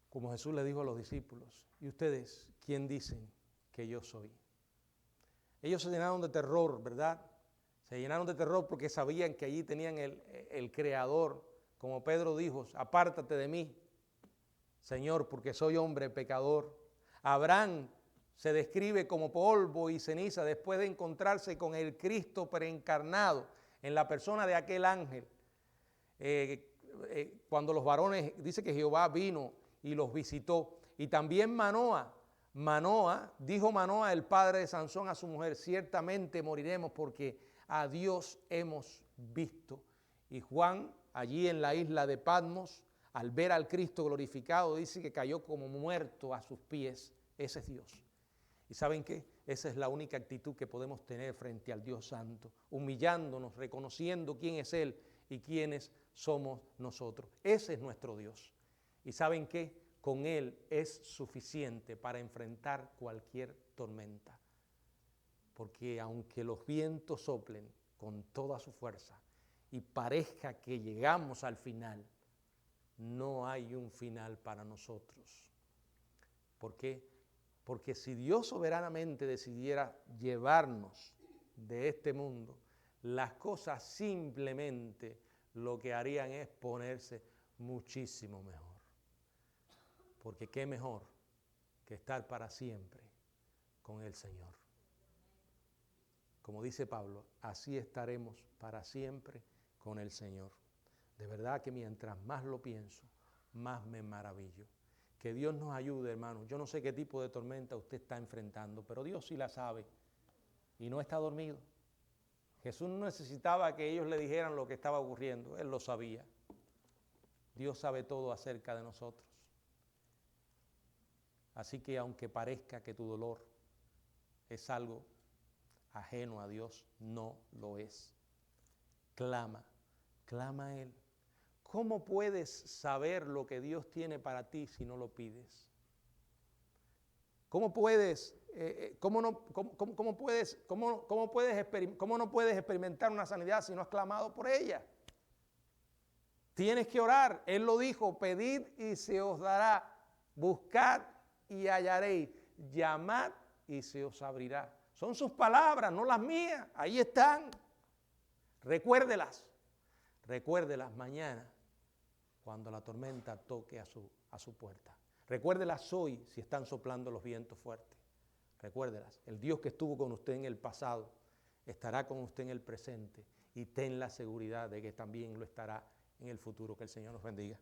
Como Jesús le dijo a los discípulos, ¿y ustedes quién dicen que yo soy? Ellos se llenaron de terror, ¿verdad? Se llenaron de terror porque sabían que allí tenían el Creador. Como Pedro dijo, apártate de mí, Señor, porque soy hombre pecador. Abraham se describe como polvo y ceniza después de encontrarse con el Cristo preencarnado en la persona de aquel ángel. Cuando los varones, dice que Jehová vino y los visitó. Y también dijo Manoa, el padre de Sansón, a su mujer, ciertamente moriremos porque a Dios hemos visto. Y Juan, allí en la isla de Patmos, al ver al Cristo glorificado, dice que cayó como muerto a sus pies. Ese es Dios. ¿Y saben qué? Esa es la única actitud que podemos tener frente al Dios Santo, humillándonos, reconociendo quién es Él y quiénes somos nosotros. Ese es nuestro Dios. ¿Y saben qué? Con Él es suficiente para enfrentar cualquier tormenta. Porque aunque los vientos soplen con toda su fuerza y parezca que llegamos al final, no hay un final para nosotros. ¿Por qué? Porque si Dios soberanamente decidiera llevarnos de este mundo, las cosas simplemente lo que harían es ponerse muchísimo mejor. Porque qué mejor que estar para siempre con el Señor. Como dice Pablo, así estaremos para siempre con el Señor. De verdad que mientras más lo pienso, más me maravillo. Que Dios nos ayude, hermanos. Yo no sé qué tipo de tormenta usted está enfrentando, pero Dios sí la sabe y no está dormido. Jesús no necesitaba que ellos le dijeran lo que estaba ocurriendo, Él lo sabía. Dios sabe todo acerca de nosotros. Así que aunque parezca que tu dolor es algo ajeno a Dios, no lo es. Clama a Él. ¿Cómo puedes saber lo que Dios tiene para ti si no lo pides? ¿Cómo no puedes experimentar una sanidad si no has clamado por ella? Tienes que orar. Él lo dijo, pedid y se os dará, buscad y hallaréis, llamad y se os abrirá. Son sus palabras, no las mías. Ahí están. Recuérdelas. Recuérdelas mañana cuando la tormenta toque a su puerta. Recuérdelas hoy si están soplando los vientos fuertes. Recuérdelas. El Dios que estuvo con usted en el pasado estará con usted en el presente y ten la seguridad de que también lo estará en el futuro. Que el Señor nos bendiga.